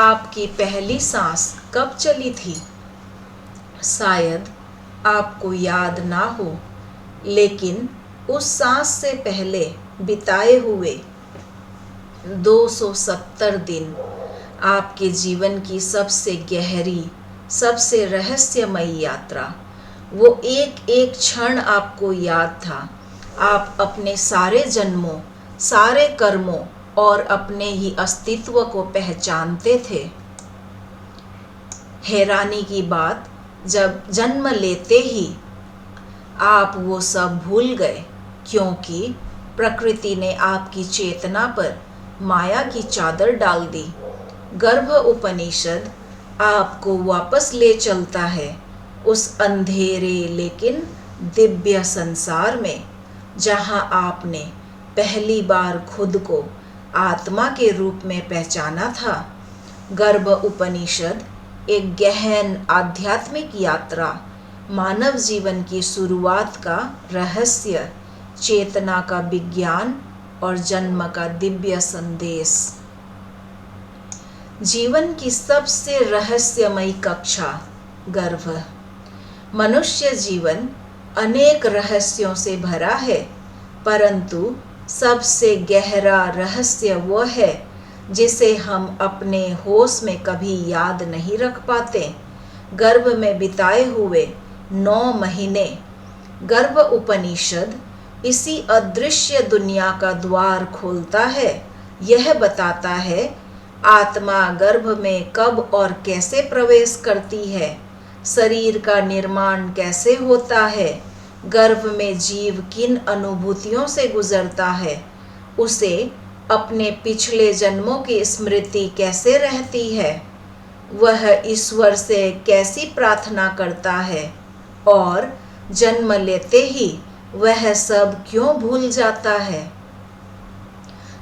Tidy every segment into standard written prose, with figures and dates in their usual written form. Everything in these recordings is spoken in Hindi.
आपकी पहली सांस कब चली थी? शायद आपको याद ना हो, लेकिन उस सांस से पहले बिताए हुए 270 दिन आपके जीवन की सबसे गहरी, सबसे रहस्यमयी यात्रा। वो एक एक क्षण आपको याद था। आप अपने सारे जन्मों, सारे कर्मों और अपने ही अस्तित्व को पहचानते थे। हैरानी की बात, जब जन्म लेते ही आप वो सब भूल गए, क्योंकि प्रकृति ने आपकी चेतना पर माया की चादर डाल दी। गर्भ उपनिषद आपको वापस ले चलता है उस अंधेरे लेकिन दिव्य संसार में, जहां आपने पहली बार खुद को आत्मा के रूप में पहचाना था। गर्भ उपनिषद एक गहन आध्यात्मिक यात्रा, मानव जीवन की शुरुआत का रहस्य, चेतना का विज्ञान और जन्म का दिव्य संदेश। जीवन की सबसे रहस्यमयी कक्षा, गर्भ। मनुष्य जीवन अनेक रहस्यों से भरा है, परंतु सबसे गहरा रहस्य वो है जिसे हम अपने होश में कभी याद नहीं रख पाते। गर्भ में बिताए हुए 9 महीने। गर्भ उपनिषद इसी अदृश्य दुनिया का द्वार खोलता है। यह बताता है आत्मा गर्भ में कब और कैसे प्रवेश करती है, शरीर का निर्माण कैसे होता है, गर्भ में जीव किन अनुभूतियों से गुजरता है, उसे अपने पिछले जन्मों की स्मृति कैसे रहती है, वह ईश्वर से कैसी प्रार्थना करता है और जन्म लेते ही वह सब क्यों भूल जाता है।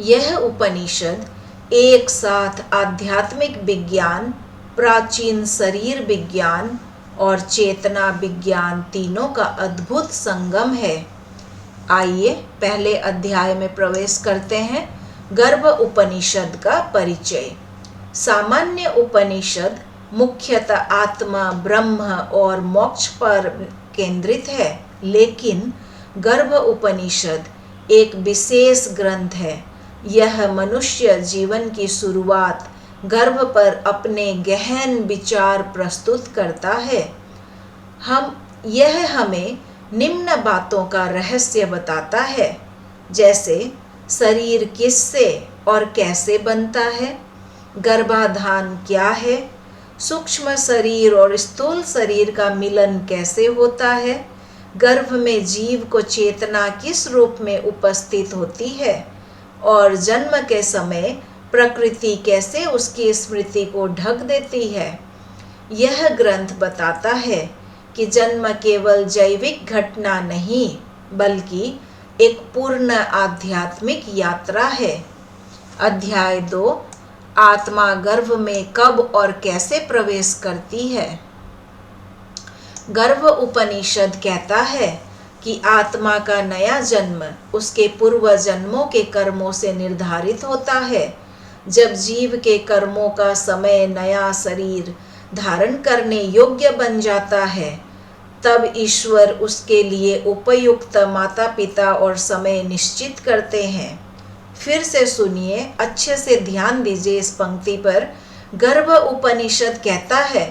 यह उपनिषद एक साथ आध्यात्मिक विज्ञान, प्राचीन शरीर विज्ञान और चेतना विज्ञान तीनों का अद्भुत संगम है। आइए पहले अध्याय में प्रवेश करते हैं। गर्भ उपनिषद का परिचय। सामान्य उपनिषद मुख्यतः आत्मा, ब्रह्म और मोक्ष पर केंद्रित है, लेकिन गर्भ उपनिषद एक विशेष ग्रंथ है। यह मनुष्य जीवन की शुरुआत, गर्भ पर अपने गहन विचार प्रस्तुत करता है। यह हमें निम्न बातों का रहस्य बताता है, जैसे शरीर किससे और कैसे बनता है, गर्भाधान क्या है, सूक्ष्म शरीर और स्थूल शरीर का मिलन कैसे होता है, गर्भ में जीव को चेतना किस रूप में उपस्थित होती है और जन्म के समय प्रकृति कैसे उसकी स्मृति को ढक देती है। यह ग्रंथ बताता है कि जन्म केवल जैविक घटना नहीं, बल्कि एक पूर्ण आध्यात्मिक यात्रा है। अध्याय 2, आत्मा गर्भ में कब और कैसे प्रवेश करती है। गर्भ उपनिषद कहता है कि आत्मा का नया जन्म उसके पूर्व जन्मों के कर्मों से निर्धारित होता है। जब जीव के कर्मों का समय नया शरीर धारण करने योग्य बन जाता है, तब ईश्वर उसके लिए उपयुक्त माता पिता और समय निश्चित करते हैं। फिर से सुनिए, अच्छे से ध्यान दीजिए इस पंक्ति पर। गर्भ उपनिषद कहता है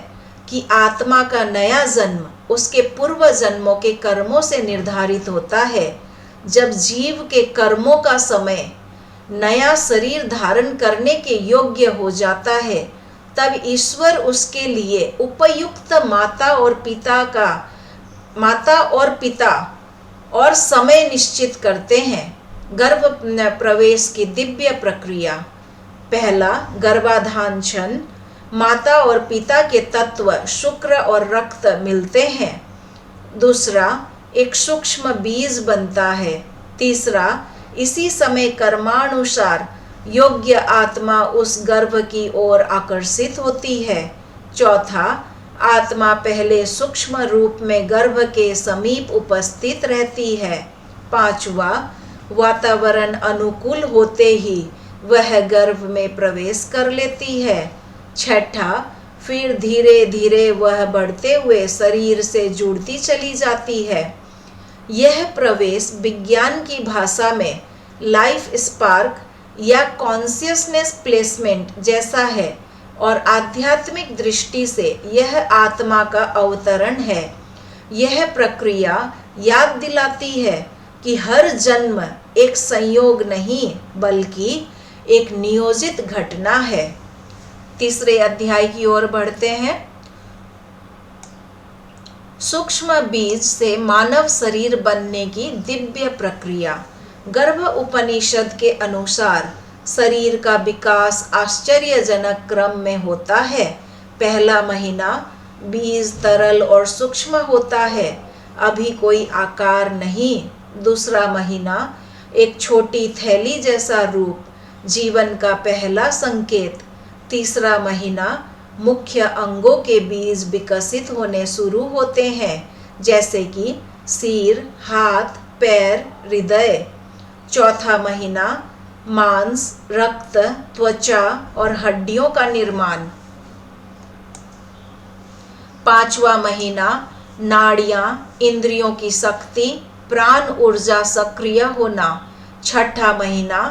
कि आत्मा का नया जन्म उसके पूर्व जन्मों के कर्मों से निर्धारित होता है। जब जीव के कर्मों का समय नया शरीर धारण करने के योग्य हो जाता है, तब ईश्वर उसके लिए उपयुक्त माता और पिता और समय निश्चित करते हैं। गर्भ प्रवेश की दिव्य प्रक्रिया। पहला, गर्भाधान क्षण। माता और पिता के तत्व शुक्र और रक्त मिलते हैं। दूसरा, एक सूक्ष्म बीज बनता है। तीसरा, इसी समय कर्मानुसार योग्य आत्मा उस गर्भ की ओर आकर्षित होती है। चौथा, आत्मा पहले सूक्ष्म रूप में गर्भ के समीप उपस्थित रहती है। पांचवा, वातावरण अनुकूल होते ही वह गर्भ में प्रवेश कर लेती है। छठा, फिर धीरे धीरे वह बढ़ते हुए शरीर से जुड़ती चली जाती है। यह प्रवेश विज्ञान की भाषा में लाइफ स्पार्क या कॉन्शियसनेस प्लेसमेंट जैसा है और आध्यात्मिक दृष्टि से यह आत्मा का अवतरण है। यह प्रक्रिया याद दिलाती है कि हर जन्म एक संयोग नहीं बल्कि एक नियोजित घटना है। तीसरे अध्याय की ओर बढ़ते हैं। सूक्ष्म बीज से मानव शरीर बनने की दिव्य प्रक्रिया। गर्भ उपनिषद के अनुसार शरीर का विकास आश्चर्यजनक क्रम में होता है। पहला महीना बीज तरल और सूक्ष्म होता है, अभी कोई आकार नहीं। दूसरा महीना एक छोटी थैली जैसा रूप, जीवन का पहला संकेत। तीसरा महीना मुख्य अंगों के बीज विकसित होने शुरू होते हैं, जैसे कि सिर, हाथ, पैर, हृदय। चौथा महीना मांस, रक्त, त्वचा और हड्डियों का निर्माण। पांचवा महीना नाड़ियां, इंद्रियों की शक्ति, प्राण ऊर्जा सक्रिय होना। छठा महीना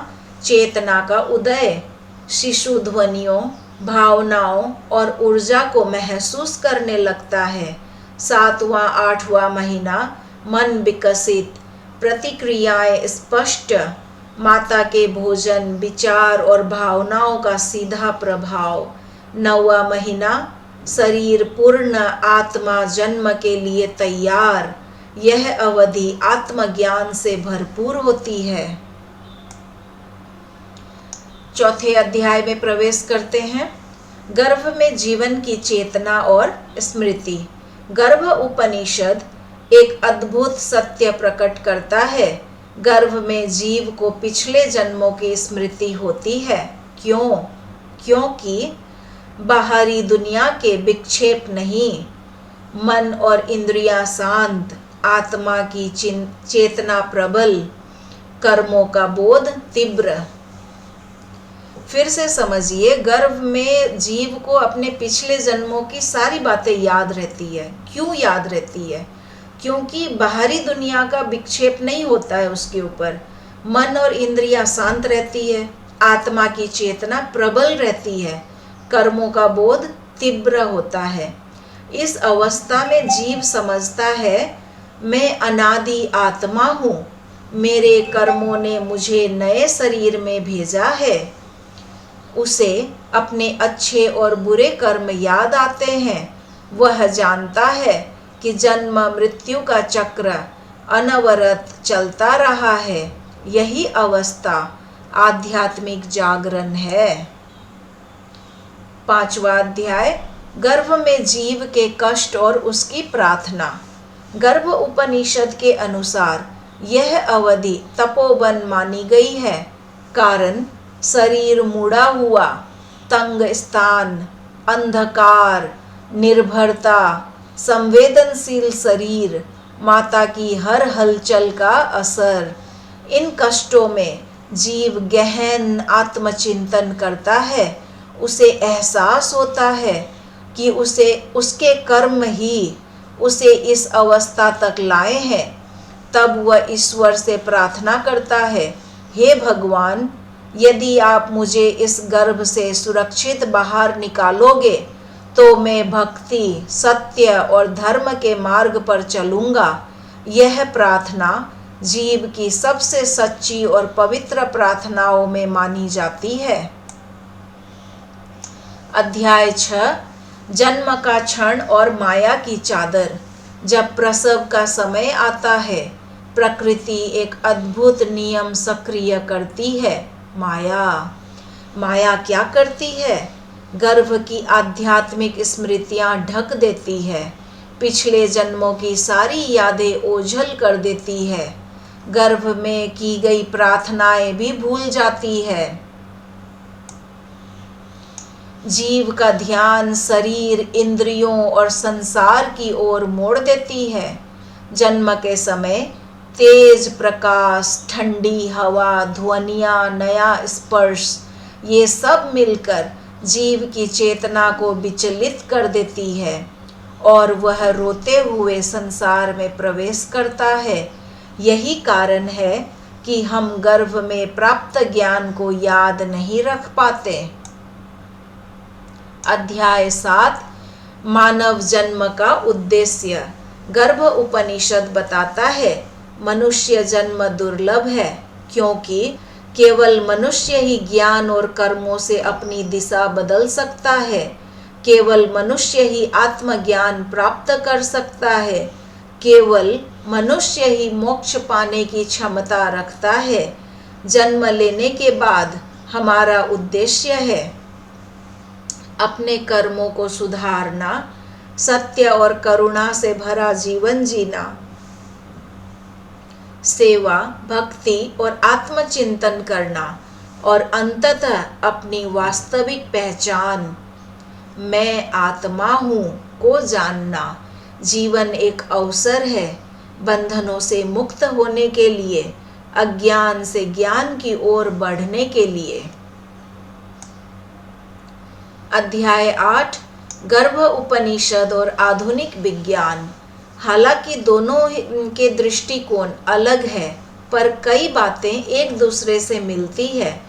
चेतना का उदय, शिशु ध्वनियों, भावनाओं और ऊर्जा को महसूस करने लगता है। सातवां आठवां महीना मन विकसित, प्रतिक्रियाएं स्पष्ट, माता के भोजन, विचार और भावनाओं का सीधा प्रभाव। नौवां महीना शरीर पूर्ण, आत्मा जन्म के लिए तैयार। यह अवधि आत्मज्ञान से भरपूर होती है। चौथे अध्याय में प्रवेश करते हैं। गर्भ में जीवन की चेतना और स्मृति। गर्भ उपनिषद एक अद्भुत सत्य प्रकट करता है। गर्भ में जीव को पिछले जन्मों की स्मृति होती है। क्यों? क्योंकि बाहरी दुनिया के विक्षेप नहीं, मन और इंद्रियां शांत, आत्मा की चेतना प्रबल, कर्मों का बोध तीव्र। फिर से समझिए, गर्भ में जीव को अपने पिछले जन्मों की सारी बातें याद रहती है। क्यों याद रहती है? क्योंकि बाहरी दुनिया का विक्षेप नहीं होता है उसके ऊपर। मन और इंद्रियां शांत रहती है, आत्मा की चेतना प्रबल रहती है, कर्मों का बोध तीव्र होता है। इस अवस्था में जीव समझता है, मैं अनादि आत्मा हूँ, मेरे कर्मों ने मुझे नए शरीर में भेजा है। उसे अपने अच्छे और बुरे कर्म याद आते हैं। वह जानता है कि जन्म मृत्यु का चक्र अनवरत चलता रहा है। यही अवस्था आध्यात्मिक जागरण है। पांचवा अध्याय, गर्भ में जीव के कष्ट और उसकी प्रार्थना। गर्भ उपनिषद के अनुसार यह अवधि तपोवन मानी गई है। कारण शरीर मुड़ा हुआ, तंग स्थान, अंधकार, निर्भरता, संवेदनशील शरीर, माता की हर हलचल का असर। इन कष्टों में जीव गहन आत्मचिंतन करता है। उसे एहसास होता है कि उसके कर्म ही उसे इस अवस्था तक लाए हैं। तब वह ईश्वर से प्रार्थना करता है, हे भगवान, यदि आप मुझे इस गर्भ से सुरक्षित बाहर निकालोगे तो मैं भक्ति, सत्य और धर्म के मार्ग पर चलूँगा। यह प्रार्थना जीव की सबसे सच्ची और पवित्र प्रार्थनाओं में मानी जाती है। अध्याय 6, जन्म का क्षण और माया की चादर। जब प्रसव का समय आता है, प्रकृति एक अद्भुत नियम सक्रिय करती है। माया क्या करती है? गर्भ की आध्यात्मिक स्मृतियां ढक देती है, पिछले जन्मों की सारी यादें ओझल कर देती है, गर्भ में की गई प्रार्थनाएं भी भूल जाती है। जीव का ध्यान शरीर, इंद्रियों और संसार की ओर मोड़ देती है। जन्म के समय तेज प्रकाश, ठंडी हवा, ध्वनियाँ, नया स्पर्श, ये सब मिलकर जीव की चेतना को विचलित कर देती है और वह रोते हुए संसार में प्रवेश करता है। यही कारण है कि हम गर्भ में प्राप्त ज्ञान को याद नहीं रख पाते। अध्याय 7 मानव जन्म का उद्देश्य। गर्भ उपनिषद बताता है मनुष्य जन्म दुर्लभ है, क्योंकि केवल मनुष्य ही ज्ञान और कर्मों से अपनी दिशा बदल सकता है। केवल मनुष्य ही आत्मज्ञान प्राप्त कर सकता है। केवल मनुष्य ही मोक्ष पाने की क्षमता रखता है। जन्म लेने के बाद हमारा उद्देश्य है अपने कर्मों को सुधारना, सत्य और करुणा से भरा जीवन जीना, सेवा, भक्ति और आत्मचिंतन करना और अंततः अपनी वास्तविक पहचान मैं आत्मा हूँ को जानना। जीवन एक अवसर है बंधनों से मुक्त होने के लिए, अज्ञान से ज्ञान की ओर बढ़ने के लिए। अध्याय 8 गर्भ उपनिषद और आधुनिक विज्ञान। हालांकि दोनों के दृष्टिकोण अलग है, पर कई बातें एक दूसरे से मिलती है।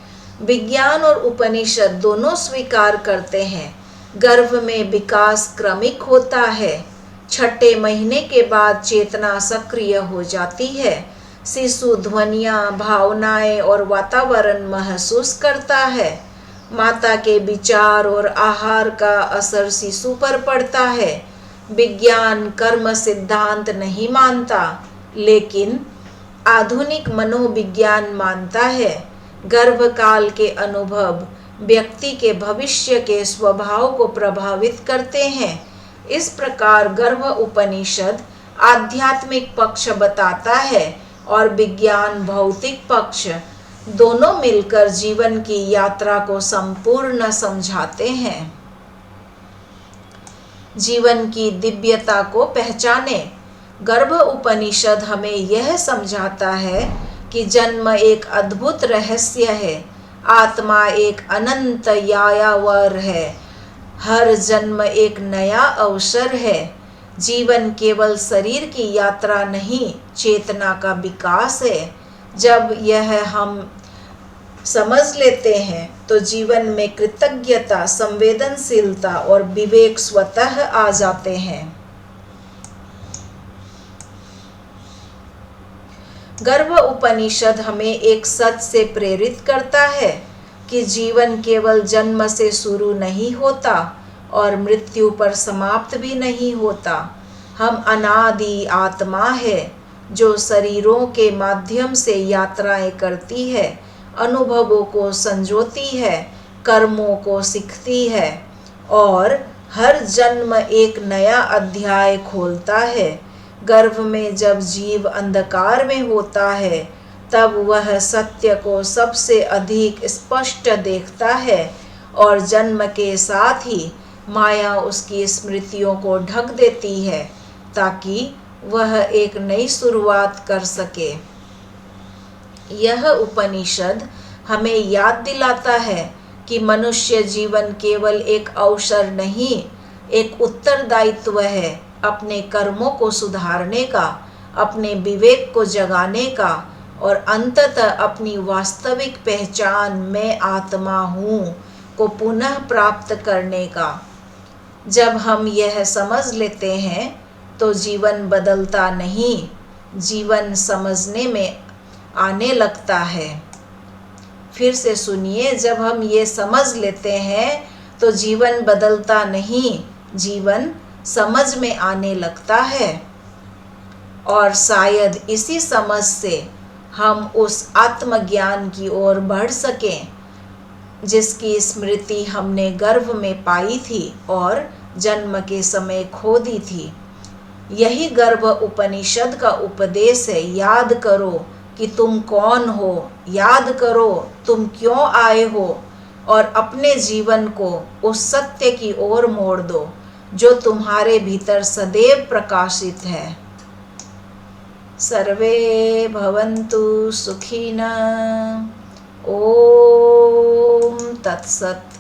विज्ञान और उपनिषद दोनों स्वीकार करते हैं गर्भ में विकास क्रमिक होता है। छठे महीने के बाद चेतना सक्रिय हो जाती है। शिशु ध्वनियाँ, भावनाएं और वातावरण महसूस करता है। माता के विचार और आहार का असर शिशु पर पड़ता है। विज्ञान कर्म सिद्धांत नहीं मानता, लेकिन आधुनिक मनोविज्ञान मानता है। गर्भकाल के अनुभव व्यक्ति के भविष्य के स्वभाव को प्रभावित करते हैं। इस प्रकार गर्भ उपनिषद आध्यात्मिक पक्ष बताता है और विज्ञान भौतिक पक्ष, दोनों मिलकर जीवन की यात्रा को संपूर्ण समझाते हैं। जीवन की दिव्यता को पहचाने। गर्भ उपनिषद हमें यह समझाता है कि जन्म एक अद्भुत रहस्य है। आत्मा एक अनंत यायावर है। हर जन्म एक नया अवसर है। जीवन केवल शरीर की यात्रा नहीं, चेतना का विकास है। जब यह हम समझ लेते हैं तो जीवन में कृतज्ञता, संवेदनशीलता और विवेक स्वतः आ जाते हैं। गर्भ उपनिषद हमें एक सच से प्रेरित करता है कि जीवन केवल जन्म से शुरू नहीं होता और मृत्यु पर समाप्त भी नहीं होता। हम अनादि आत्मा है जो शरीरों के माध्यम से यात्राएं करती है, अनुभवों को संजोती है, कर्मों को सीखती है और हर जन्म एक नया अध्याय खोलता है। गर्भ में जब जीव अंधकार में होता है, तब वह सत्य को सबसे अधिक स्पष्ट देखता है और जन्म के साथ ही माया उसकी स्मृतियों को ढक देती है ताकि वह एक नई शुरुआत कर सके। यह उपनिषद हमें याद दिलाता है कि मनुष्य जीवन केवल एक अवसर नहीं, एक उत्तरदायित्व है अपने कर्मों को सुधारने का, अपने विवेक को जगाने का और अंततः अपनी वास्तविक पहचान मैं आत्मा हूँ को पुनः प्राप्त करने का। जब हम यह समझ लेते हैं तो जीवन बदलता नहीं, जीवन समझने में आने लगता है। फिर से सुनिए, जब हम ये समझ लेते हैं तो जीवन बदलता नहीं, जीवन समझ में आने लगता है। और शायद इसी समझ से हम उस आत्मज्ञान की ओर बढ़ सकें जिसकी स्मृति हमने गर्भ में पाई थी और जन्म के समय खो दी थी। यही गर्भ उपनिषद का उपदेश है। याद करो कि तुम कौन हो, याद करो तुम क्यों आए हो और अपने जीवन को उस सत्य की ओर मोड़ दो जो तुम्हारे भीतर सदैव प्रकाशित है। सर्वे भवन्तु सुखिनः। ओम तत्सत्।